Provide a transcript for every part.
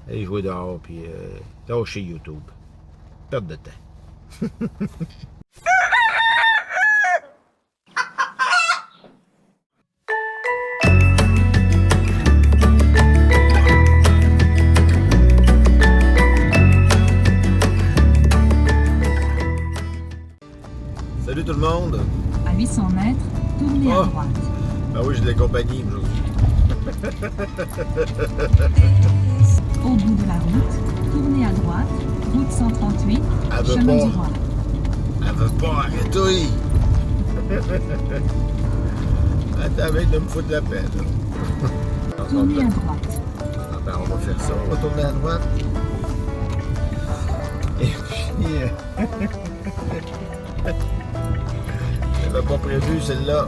Allez jouer dehors, puis lâchez YouTube. Perte de temps. Salut tout le monde! À 800 mètres, tournez à droite. Ah oui, j'ai de la compagnie aujourd'hui. Au bout de la route, tournez à droite, route 138, chemin du roi. Elle veut pas arrêter! Attends, mec, de me foutre la paix, là. Tournez à droite. Attends, on va faire ça. On va tourner à droite. Et puis... j'avais pas prévu celle-là.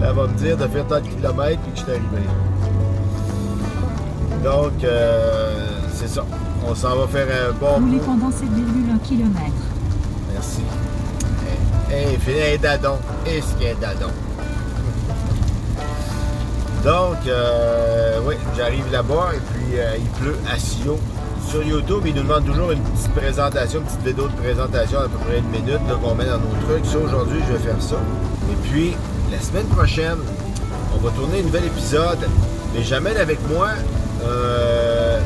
Elle va me dire de faire tant de kilomètres puis que je suis arrivé. Donc, c'est ça. On s'en va faire un bon Roulez bout. pendant 7,1 km. Merci. Hey, dadon. Et ce qui est dadon. Donc, oui, j'arrive là-bas et puis il pleut à Sio. Sur YouTube, ils nous demandent toujours une petite présentation, une petite vidéo de présentation d'à peu près 1 minute qu'on met dans nos trucs. Ça, aujourd'hui, je vais faire ça. Et puis, la semaine prochaine, on va tourner un nouvel épisode, mais j'amène avec moi un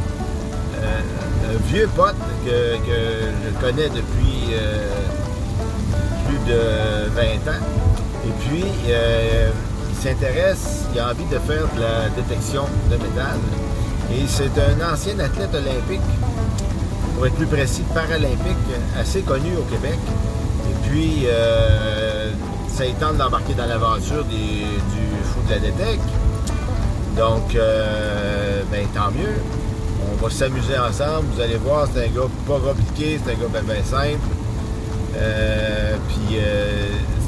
vieux pote que je connais depuis plus de 20 ans. Et puis, il s'intéresse, il a envie de faire de la détection de métal. Et c'est un ancien athlète olympique, pour être plus précis, paralympique, assez connu au Québec. Et puis, ça lui tente d'embarquer dans l'aventure du fou de la détecte. Donc, ben, tant mieux. On va s'amuser ensemble. Vous allez voir, c'est un gars pas compliqué, c'est un gars bien simple. Puis,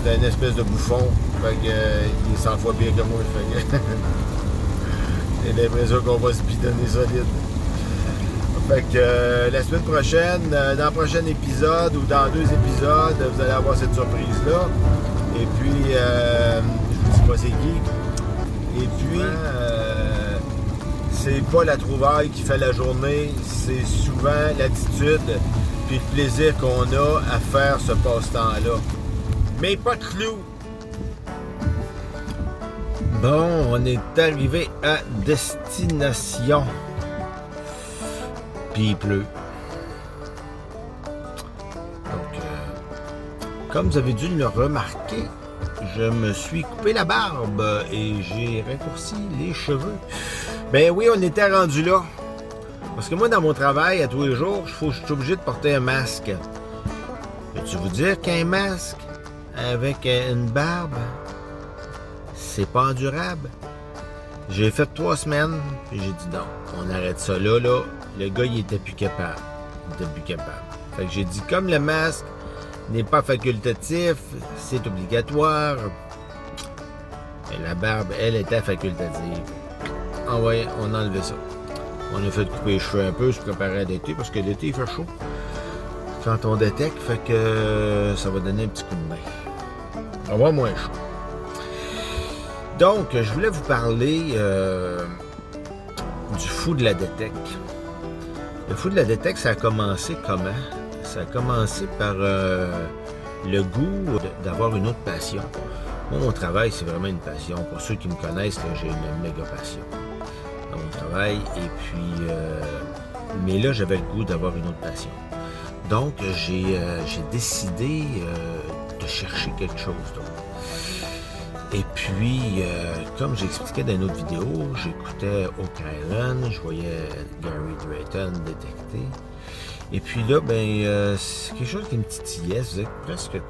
c'est une espèce de bouffon. Fait que, il est 100 fois pire que moi. Fait que j'ai l'impression qu'on va se bidonner solide. Fait que la semaine prochaine, dans le prochain épisode ou dans 2 épisodes, vous allez avoir cette surprise-là. Et puis, je vous dis pas c'est qui. Et puis, c'est pas la trouvaille qui fait la journée, c'est souvent l'attitude puis le plaisir qu'on a à faire ce passe-temps-là. Mais pas de clou! Bon, on est arrivé à destination. Puis il pleut. Donc, comme vous avez dû le remarquer, je me suis coupé la barbe et j'ai raccourci les cheveux. Ben oui, on était rendu là. Parce que moi, dans mon travail, à tous les jours, je suis obligé de porter un masque. Peux-tu vous dire qu'un masque avec une barbe, c'est pas endurable? J'ai fait 3 semaines, puis j'ai dit non, on arrête ça là. Le gars, il était plus capable. Fait que j'ai dit, comme le masque n'est pas facultatif, c'est obligatoire. Et la barbe, elle, était facultative. Ah ouais, on a enlevé ça. On a fait couper les cheveux un peu, se préparer à l'été, parce que l'été, il fait chaud. Quand on détecte, fait que ça va donner un petit coup de main. On va avoir moins chaud. Donc, je voulais vous parler du fou de la détecte. Le fou de la détecte, ça a commencé comment? Ça a commencé par le goût d'avoir une autre passion. Moi, mon travail, c'est vraiment une passion. Pour ceux qui me connaissent, là, j'ai une méga passion dans mon travail. Et puis, mais là, j'avais le goût d'avoir une autre passion. Donc, j'ai décidé de chercher quelque chose d'autre. Et puis, comme j'expliquais dans une autre vidéo, j'écoutais Oak Island, je voyais Gary Drayton détecter. Et puis là, ben, c'est quelque chose qui me titillait. Ça faisait presque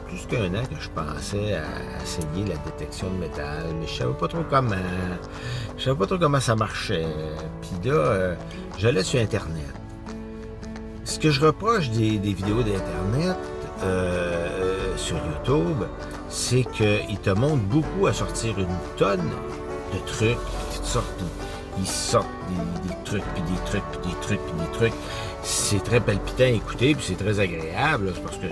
plus qu'un an que je pensais à essayer la détection de métal, mais je savais pas trop comment. Je savais pas trop comment ça marchait. Puis là, j'allais sur Internet. Ce que je reproche des vidéos d'Internet sur YouTube, c'est qu'ils te montrent beaucoup à sortir une tonne de trucs. Ils sortent des trucs, puis des trucs, puis des trucs, puis des trucs. C'est très palpitant à écouter, puis c'est très agréable, c'est parce que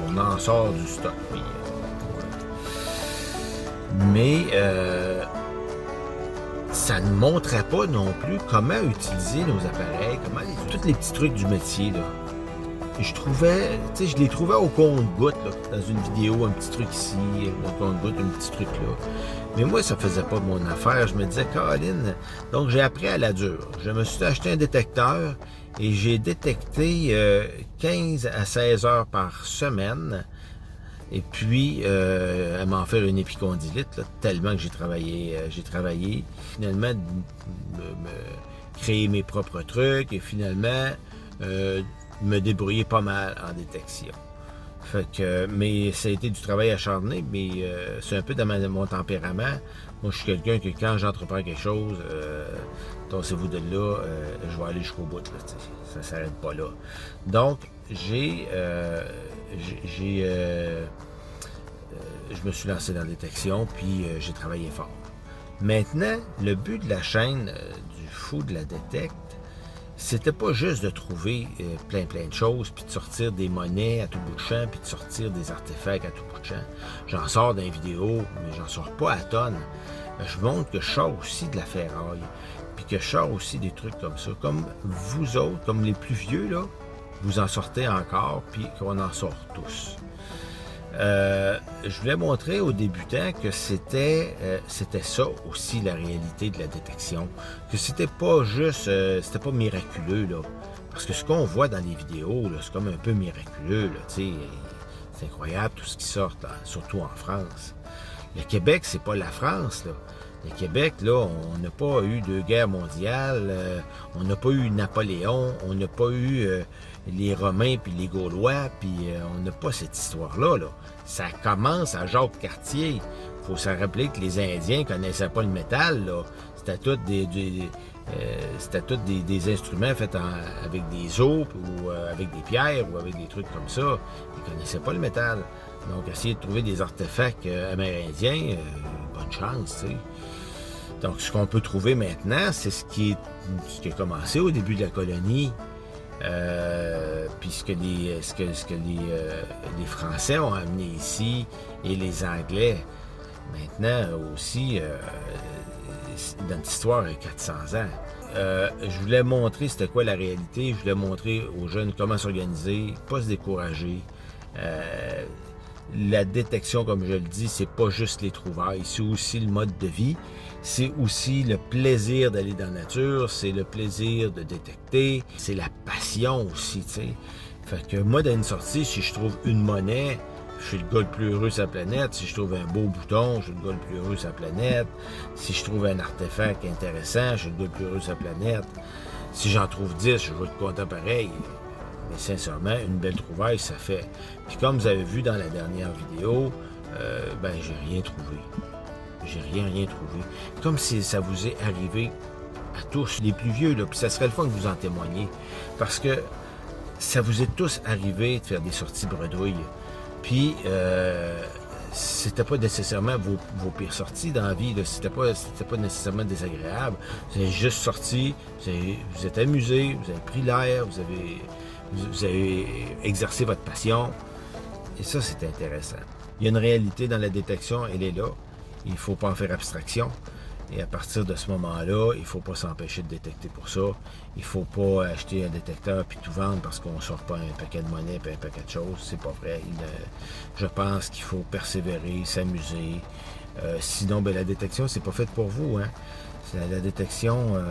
on en sort du stock. Puis, ouais. Mais ça ne montrait pas non plus comment utiliser nos appareils, tous les petits trucs du métier, là. Et je les trouvais au compte-gouttes, dans une vidéo, un petit truc ici, au compte-gouttes, un petit truc là. Mais moi, ça faisait pas mon affaire. Je me disais, Caroline, donc j'ai appris à la dure. Je me suis acheté un détecteur et j'ai détecté 15 à 16 heures par semaine. Et puis, elle m'a offert une épicondylite, là, tellement que j'ai travaillé. Finalement, créer mes propres trucs et finalement, me débrouiller pas mal en détection. Fait que, mais ça a été du travail acharné, mais c'est un peu dans mon tempérament. Moi, je suis quelqu'un que quand j'entreprends quelque chose, torsez-vous de là, je vais aller jusqu'au bout. Là, ça ne s'arrête pas là. Donc, je me suis lancé dans la détection, puis j'ai travaillé fort. Maintenant, le but de la chaîne du Fou de la détecte, c'était pas juste de trouver plein de choses, puis de sortir des monnaies à tout bout de champ, puis de sortir des artefacts à tout bout de champ. J'en sors dans les vidéos, mais j'en sors pas à tonnes. Je montre que je sors aussi de la ferraille, puis que je sors aussi des trucs comme ça. Comme vous autres, comme les plus vieux, là, vous en sortez encore, puis qu'on en sort tous. Je voulais montrer aux débutants que c'était ça aussi la réalité de la détection, que c'était pas juste, c'était pas miraculeux là, parce que ce qu'on voit dans les vidéos là, c'est comme un peu miraculeux là, tu sais, c'est incroyable tout ce qui sort, là, surtout en France. Le Québec, c'est pas la France là. Le Québec, là, on n'a pas eu deux guerres mondiales, on n'a pas eu Napoléon, on n'a pas eu les Romains puis les Gaulois, puis on n'a pas cette histoire-là. Là. Ça commence à Jacques-Cartier. Il faut se rappeler que les Indiens ne connaissaient pas le métal. Là. C'était tous des instruments faits avec des os, ou avec des pierres, ou avec des trucs comme ça. Ils ne connaissaient pas le métal. Donc, essayer de trouver des artefacts amérindiens, bonne chance, tu sais. Donc, ce qu'on peut trouver maintenant, c'est ce qui a commencé au début de la colonie, puis ce que les Français ont amené ici, et les Anglais. Maintenant, aussi, dans l'histoire, il y a 400 ans. Je voulais montrer c'était quoi la réalité, je voulais montrer aux jeunes comment s'organiser, pas se décourager. La détection, comme je le dis, c'est pas juste les trouvailles, c'est aussi le mode de vie, c'est aussi le plaisir d'aller dans la nature, c'est le plaisir de détecter, c'est la passion aussi, tu sais. Fait que moi, dans une sortie, si je trouve une monnaie, je suis le gars le plus heureux sur la planète. Si je trouve un beau bouton, je suis le gars le plus heureux sur la planète. Si je trouve un artefact intéressant, je suis le gars le plus heureux sur la planète. Si j'en trouve 10, je vais être content pareil. Mais sincèrement, une belle trouvaille, ça fait. Puis comme vous avez vu dans la dernière vidéo, j'ai rien trouvé. J'ai rien trouvé. Comme si ça vous est arrivé à tous, les plus vieux, là, puis ça serait le fun que vous en témoigniez. Parce que ça vous est tous arrivé de faire des sorties bredouilles. Puis, c'était pas nécessairement vos pires sorties dans la vie, là. C'était pas nécessairement désagréable. Vous avez juste sorti, vous êtes amusé, vous avez pris l'air, vous avez exercé votre passion. Et ça, c'est intéressant. Il y a une réalité dans la détection, elle est là. Il ne faut pas en faire abstraction. Et à partir de ce moment-là, il ne faut pas s'empêcher de détecter pour ça. Il ne faut pas acheter un détecteur puis tout vendre parce qu'on ne sort pas un paquet de monnaie puis un paquet de choses. C'est pas vrai. Je pense qu'il faut persévérer, s'amuser. Sinon, la détection, c'est pas fait pour vous. Hein? La détection,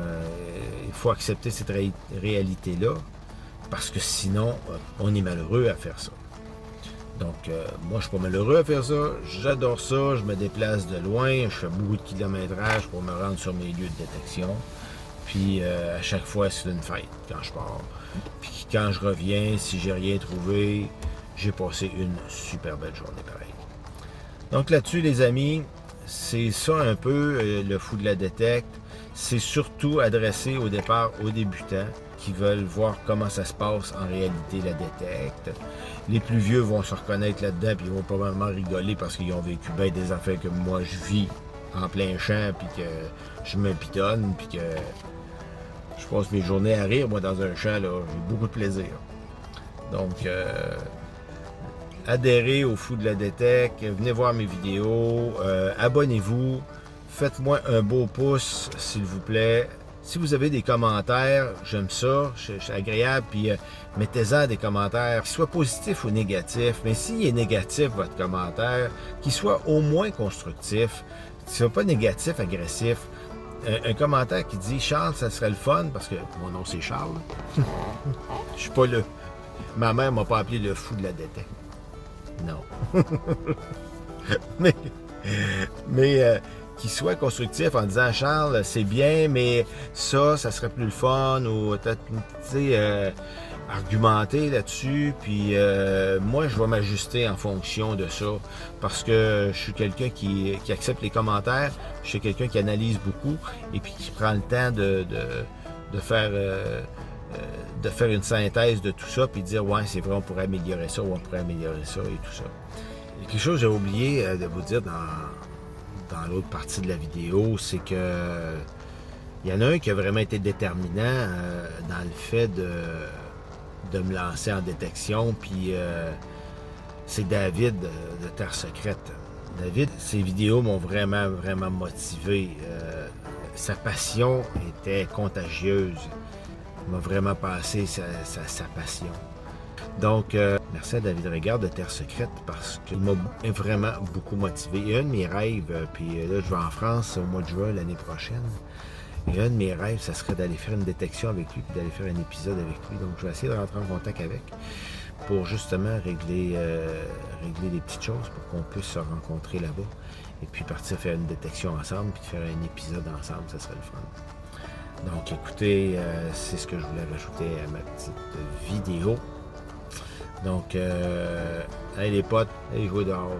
il faut accepter cette réalité-là parce que sinon, on est malheureux à faire ça. Donc, moi, je suis pas malheureux à faire ça. J'adore ça. Je me déplace de loin. Je fais beaucoup de kilométrage pour me rendre sur mes lieux de détection. Puis, à chaque fois, c'est une fête quand je pars. Puis, quand je reviens, si j'ai rien trouvé, j'ai passé une super belle journée pareil. Donc, là-dessus, les amis, c'est ça un peu le Fou de la détecte. C'est surtout adressé au départ aux débutants qui veulent voir comment ça se passe en réalité la détecte. Les plus vieux vont se reconnaître là-dedans puis ils vont probablement rigoler parce qu'ils ont vécu bien des affaires que moi je vis en plein champ puis que je me pitonne puis que je passe mes journées à rire moi dans un champ là, j'ai beaucoup de plaisir. Donc adhérez au Fou de la détecte, venez voir mes vidéos, abonnez-vous, Faites-moi un beau pouce, s'il vous plaît. Si vous avez des commentaires, j'aime ça, je suis agréable, puis mettez-en des commentaires, qu'ils soient positifs ou négatifs. Mais s'il est négatif, votre commentaire, qu'il soit au moins constructif, qu'il ne soit pas négatif, agressif. Un commentaire qui dit « Charles, ça serait le fun », parce que mon nom c'est Charles. Je suis pas le... Ma mère m'a pas appelé le fou de la détecte. Non. mais qu'il soit constructif en disant « Charles, c'est bien, mais ça serait plus le fun » ou tu sais, argumenter là-dessus. Puis moi, je vais m'ajuster en fonction de ça parce que je suis quelqu'un qui accepte les commentaires. Je suis quelqu'un qui analyse beaucoup et puis qui prend le temps de faire une synthèse de tout ça puis de dire « Ouais, c'est vrai, on pourrait améliorer ça ou on pourrait améliorer ça et tout ça ». Il y a quelque chose que j'ai oublié de vous dire dans l'autre partie de la vidéo, c'est que il y en a un qui a vraiment été déterminant dans le fait de me lancer en détection, puis c'est David de Terre Secrète. David, ses vidéos m'ont vraiment, vraiment motivé. Sa passion était contagieuse. Il m'a vraiment passé sa passion. Donc, merci à David Régard de Terre Secrète parce qu'il m'a vraiment beaucoup motivé. Et un de mes rêves, puis là, je vais en France au mois de juin l'année prochaine. Et un de mes rêves, ça serait d'aller faire une détection avec lui, puis d'aller faire un épisode avec lui. Donc, je vais essayer de rentrer en contact avec pour justement régler des petites choses pour qu'on puisse se rencontrer là-bas. Et puis partir faire une détection ensemble, puis faire un épisode ensemble, ça serait le fun. Donc, écoutez, c'est ce que je voulais rajouter à ma petite vidéo. Donc, allez les potes, allez jouer dehors.